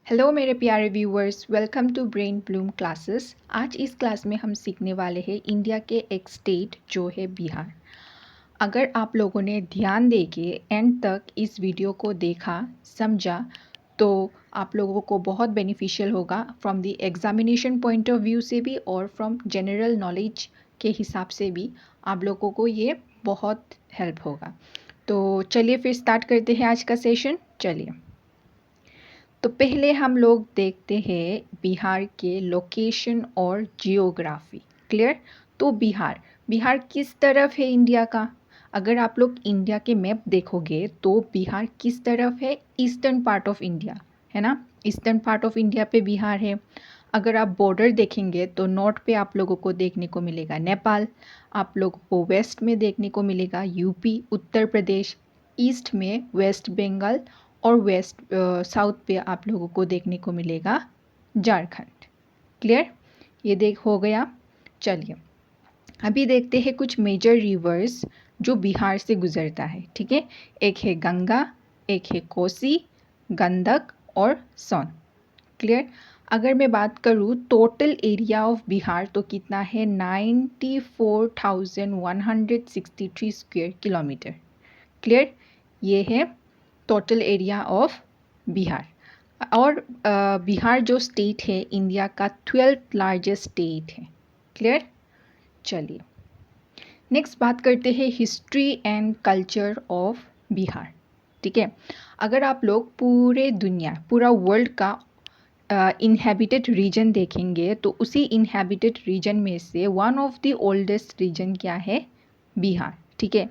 Hello मेरे प्यारे viewers, welcome to brain bloom classes. आज इस क्लास में हम सीखने वाले हैं इंडिया के एक स्टेट जो है बिहार। अगर आप लोगों ने ध्यान दे के एंड तक इस वीडियो को देखा, समझा, तो आप लोगों को बहुत बेनिफिशियल होगा from the examination point of view से भी और फ्रॉम जनरल नॉलेज के हिसाब से भी आप लोगों को ये बहुत हेल्प होगा। तो चलिए फिर स्टार्ट करते हैं आज का सेशन। चलिए, तो पहले हम लोग देखते हैं बिहार के लोकेशन और जियोग्राफी। क्लियर? तो बिहार बिहार किस तरफ है इंडिया का? अगर आप लोग इंडिया के मैप देखोगे तो बिहार किस तरफ है? ईस्टर्न पार्ट ऑफ इंडिया, है ना। ईस्टर्न पार्ट ऑफ इंडिया पे बिहार है। अगर आप बॉर्डर देखेंगे तो नॉर्थ पे आप लोगों को देखने को मिलेगा नेपाल, आप लोगों को वेस्ट में देखने को मिलेगा यूपी, उत्तर प्रदेश, ईस्ट में वेस्ट बंगाल और वेस्ट साउथ पे आप लोगों को देखने को मिलेगा झारखंड। क्लियर? ये देख हो गया। चलिए, अभी देखते हैं कुछ मेजर रिवर्स जो बिहार से गुजरता है। ठीक है, एक है गंगा, एक है कोसी, गंडक और सोन। क्लियर? अगर मैं बात करूँ टोटल एरिया ऑफ बिहार तो कितना है? 94,163 स्क्वायर किलोमीटर। क्लियर? ये है टोटल एरिया ऑफ बिहार। और बिहार जो स्टेट है इंडिया का 12th लार्जेस्ट स्टेट है। क्लियर? चलिए, नेक्स्ट बात करते हैं history and culture of Bihar. ठीक है, अगर आप लोग पूरे दुनिया, पूरा वर्ल्ड का इनहेबिटेड रीजन देखेंगे तो उसी इनहेबिटेड रीजन में से one of the oldest region क्या है? बिहार। ठीक है,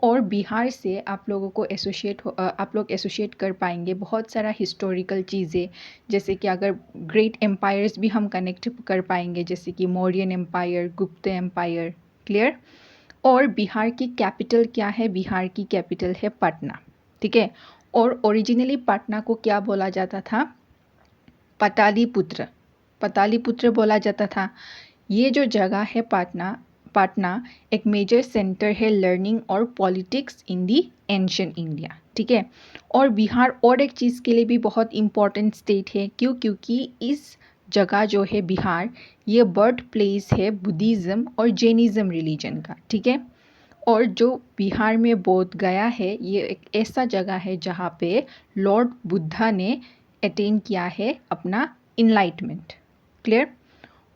और बिहार से आप लोगों को आप लोग एसोसिएट कर पाएंगे बहुत सारा हिस्टोरिकल चीज़ें, जैसे कि अगर ग्रेट एम्पायर्स भी हम कनेक्ट कर पाएंगे, जैसे कि मौर्यन एम्पायर, गुप्त एम्पायर। क्लियर? और बिहार की कैपिटल क्या है? बिहार की कैपिटल है पटना। ठीक है, और ओरिजिनली पटना को क्या बोला जाता था? पाटलिपुत्र। पाटलिपुत्र बोला जाता था। ये जो जगह है पटना, पटना एक मेजर सेंटर है लर्निंग और politics in the ancient India. ठीक है, और बिहार और एक चीज़ के लिए भी बहुत इम्पॉर्टेंट स्टेट है। क्यों? क्योंकि इस जगह जो है बिहार, ये बर्थ प्लेस है बुद्धिज़्म और जैनिज़्म रिलीजन का। ठीक है, और जो बिहार में बोध गया है, ये एक ऐसा जगह है जहाँ पे लॉर्ड बुद्धा ने अटेन किया है अपना इनलाइटमेंट। क्लियर?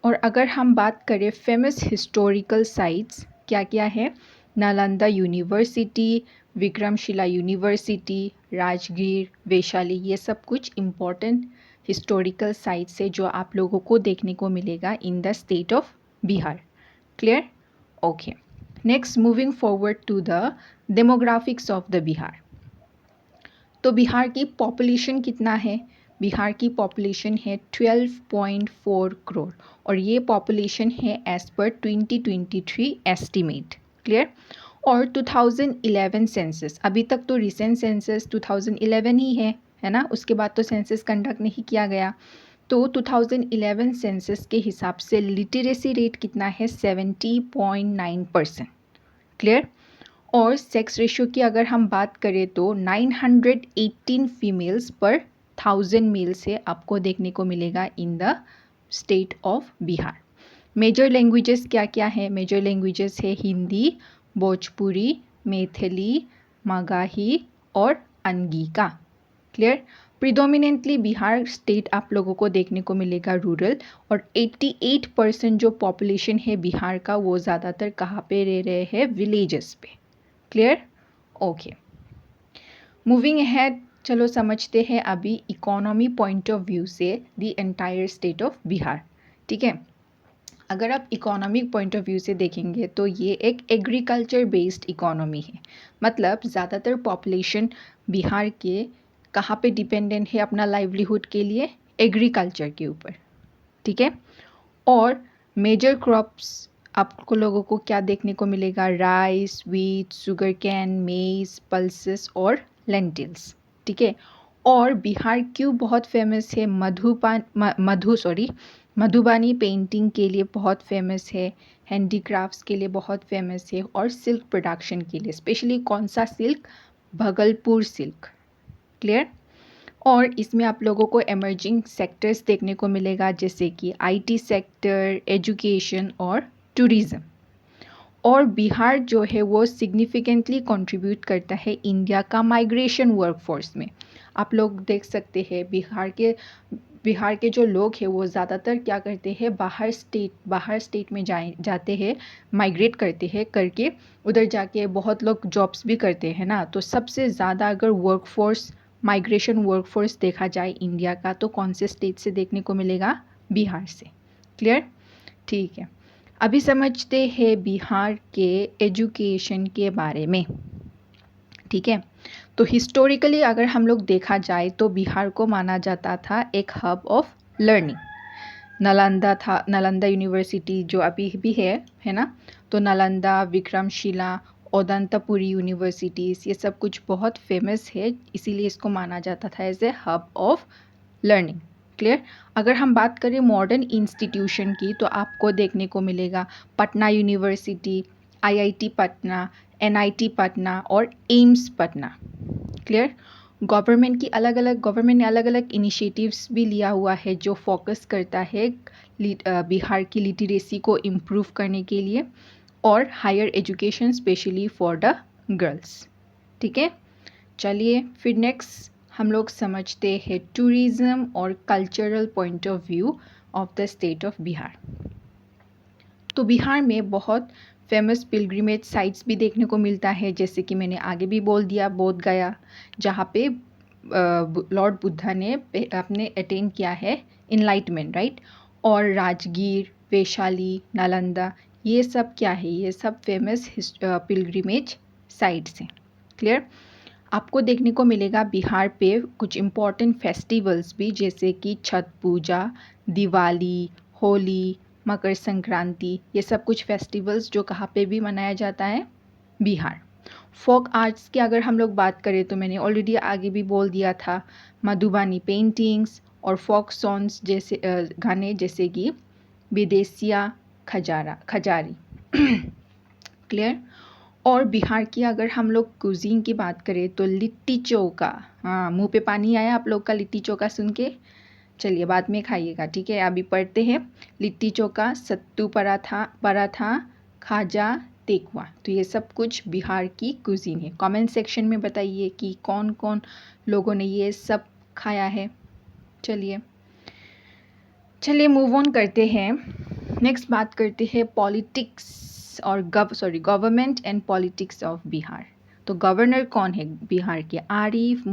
और अगर हम बात करें फेमस हिस्टोरिकल साइट्स क्या क्या है? नालंदा यूनिवर्सिटी, विक्रमशिला यूनिवर्सिटी, राजगीर, वैशाली, ये सब कुछ इम्पॉर्टेंट हिस्टोरिकल साइट्स है जो आप लोगों को देखने को मिलेगा in the state of Bihar. Clear? Okay, next moving forward to the demographics of the Bihar. तो बिहार की पॉपुलेशन कितना है? बिहार की पॉपुलेशन है 12.4 करोड़, और ये पॉपुलेशन है एज पर 2023 एस्टिमेट। क्लियर? और 2011 सेंसस, अभी तक तो रिसेंट सेंसस 2011 ही है ना, उसके बाद तो सेंसस कंडक्ट नहीं किया गया। तो 2011 सेंसस के हिसाब से लिटरेसी रेट कितना है? 70.9%। क्लियर? और सेक्स रेशियो की अगर हम बात करें तो 918 फीमेल्स पर 1000 मेल से आपको देखने को मिलेगा in the state of Bihar. Major languages क्या क्या है? मेजर लैंग्वेजेस है हिंदी, भोजपुरी, मैथिली, मगाही और Angika. Clear? Predominantly Bihar state आप लोगों को देखने को मिलेगा रूरल, और 88% जो पॉपुलेशन है बिहार का वो ज़्यादातर कहाँ पे रह रहे हैं? विलेजेस पे। क्लियर? ओके, मूविंग अहेड, चलो समझते हैं अभी इकोनॉमी पॉइंट ऑफ व्यू से the entire state of Bihar. ठीक है, अगर आप इकोनॉमिक पॉइंट ऑफ व्यू से देखेंगे तो ये एक एग्रीकल्चर बेस्ड इकोनॉमी है। मतलब ज़्यादातर पॉपुलेशन बिहार के कहाँ पे डिपेंडेंट है अपना लाइवलीहुड के लिए? एग्रीकल्चर के ऊपर। ठीक है, और मेजर क्रॉप्स आपको लोगों को क्या देखने को मिलेगा? राइस, व्हीट, शुगर कैन, मेज, पल्सेस और लेंटिल्स। ठीक है, और बिहार क्यों बहुत फेमस है? मधुबानी पेंटिंग के लिए बहुत फेमस है, हैंडीक्राफ्ट्स के लिए बहुत फेमस है, और सिल्क प्रोडक्शन के लिए। स्पेशली कौन सा सिल्क? भगलपुर सिल्क। क्लियर? और इसमें आप लोगों को एमर्जिंग सेक्टर्स देखने को मिलेगा, जैसे कि आईटी सेक्टर, एजुकेशन और टूरिज़्म। और बिहार जो है वो सिग्निफिकेंटली कंट्रीब्यूट करता है इंडिया का माइग्रेशन वर्कफोर्स में। आप लोग देख सकते हैं बिहार के जो लोग हैं वो ज़्यादातर क्या करते हैं, बाहर स्टेट में जाते हैं, माइग्रेट करते हैं, करके उधर जाके बहुत लोग जॉब्स भी करते हैं ना। तो सबसे ज़्यादा अगर माइग्रेशन वर्कफोर्स देखा जाए इंडिया का, तो कौन से स्टेट से देखने को मिलेगा? बिहार से। क्लियर? ठीक है। अभी समझते हैं बिहार के एजुकेशन के बारे में। ठीक है, तो हिस्टोरिकली अगर हम लोग देखा जाए तो बिहार को माना जाता था एक hub of learning. Nalanda university जो अभी भी है ना, तो नालंदा, विक्रमशिला, ओदंतपुरी यूनिवर्सिटीज़, ये सब कुछ बहुत फेमस है, इसीलिए इसको माना जाता था as a hub of learning. Clear? अगर हम बात करें मॉडर्न इंस्टीट्यूशन की, तो आपको देखने को मिलेगा Patna university, IIT Patna, NIT Patna और एम्स पटना। क्लियर? गवर्नमेंट ने अलग अलग इनिशिएटिव्स भी लिया हुआ है जो फोकस करता है बिहार की लिटरेसी को इम्प्रूव करने के लिए और higher education specially for the girls. ठीक है, चलिए फिर नेक्स्ट हम लोग समझते हैं टूरिज़्म और cultural point of view of the state of Bihar. तो बिहार में बहुत फेमस पिलग्रिमेज साइट्स भी देखने को मिलता है, जैसे कि मैंने आगे भी बोल दिया, बोध गया, जहाँ पे लॉर्ड बुद्धा ने अपने अटेन किया है इनलाइटमेंट, राइट। और राजगीर, वैशाली, नालंदा, ये सब क्या है? ये सब फेमस पिलग्रिमेज साइट्स हैं। क्लियर? आपको देखने को मिलेगा बिहार पे कुछ इम्पॉर्टेंट फेस्टिवल्स भी, जैसे कि छठ पूजा, दिवाली, होली, मकर संक्रांति, ये सब कुछ फेस्टिवल्स जो कहाँ पे भी मनाया जाता है? बिहार। फोक आर्ट्स की अगर हम लोग बात करें तो मैंने ऑलरेडी आगे भी बोल दिया था, मधुबनी पेंटिंग्स और फोक सॉन्ग्स जैसे गाने, जैसे कि विदेशिया खजारी। क्लियर? और बिहार की अगर हम लोग कुजीन की बात करें तो लिट्टी चोखा, हाँ, मुंह पे पानी आया आप लोग का लिट्टी चोखा सुन के? चलिए बाद में खाइएगा, ठीक है। अभी पढ़ते हैं। लिट्टी चोखा, सत्तू पराठा, खाजा, तेकुआ, तो ये सब कुछ बिहार की कुजीन है। कमेंट सेक्शन में बताइए कि कौन कौन लोगों ने ये सब खाया है। चलिए मूव ऑन करते हैं। नेक्स्ट बात करते हैं पॉलिटिक्स और government and politics of Bihar. तो गवर्नर कौन है बिहार के? आरिफ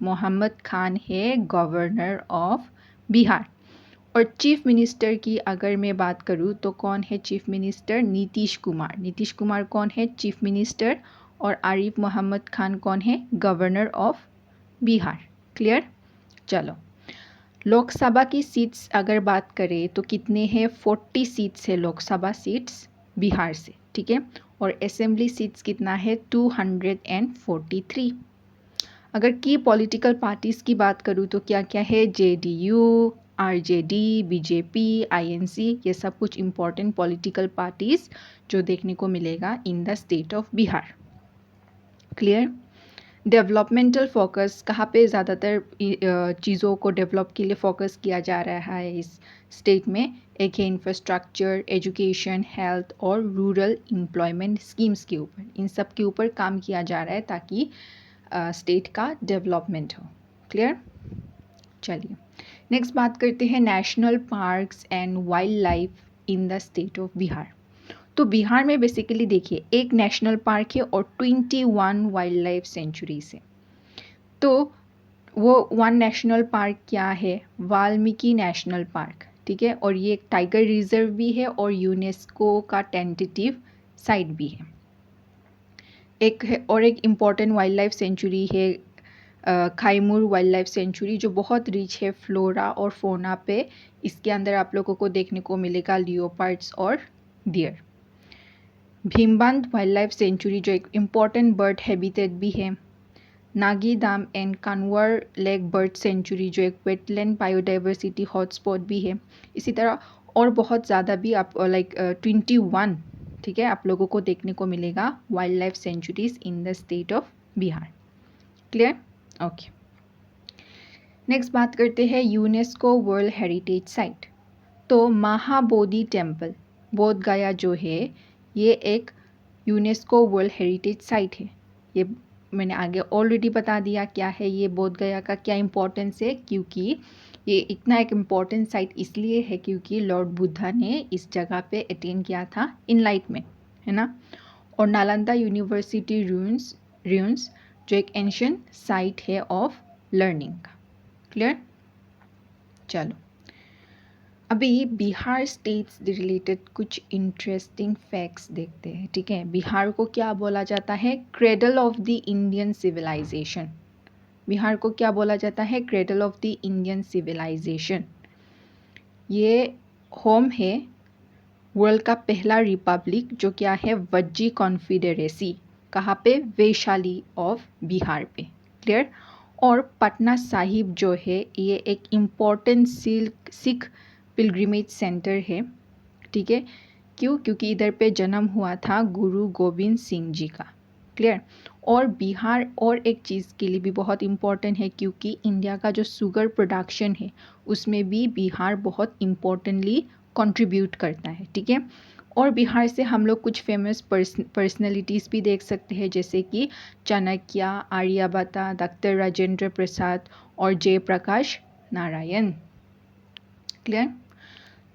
मोहम्मद खान है गवर्नर ऑफ बिहार। और चीफ मिनिस्टर की अगर मैं बात करूँ तो कौन है चीफ मिनिस्टर? नीतीश कुमार कौन है चीफ मिनिस्टर? और आरिफ मोहम्मद खान कौन है? Governor of Bihar. क्लियर? चलो, लोकसभा की सीट्स अगर बात करें तो कितने हैं? 40 सीट्स है लोकसभा सीट्स बिहार से, ठीक है। और असेंबली सीट्स कितना है? 243। अगर की पॉलिटिकल पार्टीज़ की बात करूँ तो क्या क्या है? जेडीयू, आरजेडी, बीजेपी, आईएनसी, ये सब कुछ इम्पॉर्टेंट पॉलिटिकल पार्टीज़ जो देखने को मिलेगा in the state of Bihar. Clear? Developmental focus कहाँ पे ज़्यादातर चीज़ों को डेवलप के लिए फोकस किया जा रहा है इस स्टेट में? एक है इंफ्रास्ट्रक्चर, एजुकेशन, हेल्थ और रूरल एम्प्लॉयमेंट स्कीम्स के ऊपर, इन सब के ऊपर काम किया जा रहा है ताकि स्टेट का डेवलपमेंट हो। क्लियर? चलिए नेक्स्ट बात करते हैं national parks and wild life in the state of Bihar. तो बिहार में बेसिकली देखिए एक नेशनल पार्क है और 21 वाइल्ड लाइफ सेंचुरीज है। तो वो वन नेशनल पार्क क्या है? वाल्मीकि नेशनल पार्क, ठीक है। और ये एक टाइगर रिजर्व भी है और यूनेस्को का टेंटेटिव साइट भी है। एक इम्पॉर्टेंट वाइल्ड लाइफ सेंचुरी है खाईमुर वाइल्ड लाइफ सेंचुरी, जो बहुत रिच है फ्लोरा और फोना पे। इसके अंदर आप लोगों को देखने को मिलेगा लियोपार्ड्स और dear. Bhimbandh wild life sanctuary जो एक इम्पॉर्टेंट बर्ड हैबिटेट भी है। नागी दाम एंड कानवर लेक बर्ड सेंचुरी जो एक वेटलैंड बायोडाइवर्सिटी हॉटस्पॉट भी है। इसी तरह और बहुत ज़्यादा भी आप 21, ठीक है, आप लोगों को देखने को मिलेगा wild life sanctuaries in the state of Bihar. Clear? Okay, next बात करते हैं यूनेस्को वर्ल्ड हेरिटेज साइट। तो महाबोधि टेम्पल बोध गया जो है ये एक यूनेस्को वर्ल्ड हेरिटेज साइट है। ये मैंने आगे ऑलरेडी बता दिया क्या है ये बोध गया का क्या इम्पोर्टेंस है, क्योंकि ये इतना एक इम्पॉर्टेंट साइट इसलिए है क्योंकि लॉर्ड बुद्धा ने इस जगह पे अटेन किया था इनलाइटमेंट, है ना। और नालंदा यूनिवर्सिटी रूइंस जो एक एंशिएंट साइट है ऑफ लर्निंग का। क्लियर? चलो अभी बिहार स्टेट्स रिलेटेड कुछ इंटरेस्टिंग फैक्ट्स देखते हैं। ठीक है, बिहार को क्या बोला जाता है? Cradle of the Indian civilisation. Bihar को क्या बोला जाता है? Cradle of the Indian civilisation. ये होम है वर्ल्ड का पहला रिपब्लिक जो क्या है? वज्जी कॉन्फिडरेसी। कहाँ पे? वैशाली ऑफ बिहार पे। क्लियर? और पटना साहिब जो है ये एक इम्पॉर्टेंट सिख पिलग्रिमेज सेंटर है। ठीक है, क्यों? क्योंकि इधर पे जन्म हुआ था गुरु गोविंद सिंह जी का। क्लियर? और बिहार और एक चीज़ के लिए भी बहुत इम्पॉर्टेंट है क्योंकि इंडिया का जो शुगर प्रोडक्शन है उसमें भी बिहार बहुत इम्पोर्टेंटली कंट्रीब्यूट करता है। ठीक है, और बिहार से हम लोग कुछ फेमस पर्सनैलिटीज़ भी देख सकते हैं जैसे कि चाणक्य, आर्यभट्ट, डॉक्टर राजेंद्र प्रसाद और जयप्रकाश नारायण। क्लियर?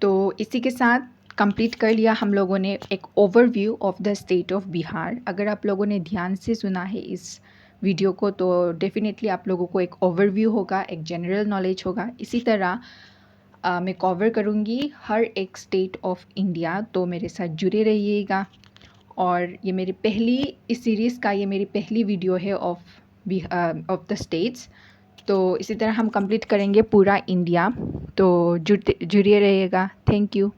तो इसी के साथ कंप्लीट कर लिया हम लोगों ने एक overview of the state of Bihar. अगर आप लोगों ने ध्यान से सुना है इस वीडियो को तो डेफिनेटली आप लोगों को एक ओवरव्यू होगा, एक जनरल नॉलेज होगा। इसी तरह मैं कवर करूँगी हर एक स्टेट ऑफ इंडिया, तो मेरे साथ जुड़े रहिएगा। और ये मेरी पहली इस सीरीज़ का ये मेरी पहली वीडियो है ऑफ द स्टेट्स। तो इसी तरह हम कंप्लीट करेंगे पूरा इंडिया, तो जुड़े रहिएगा। Thank you.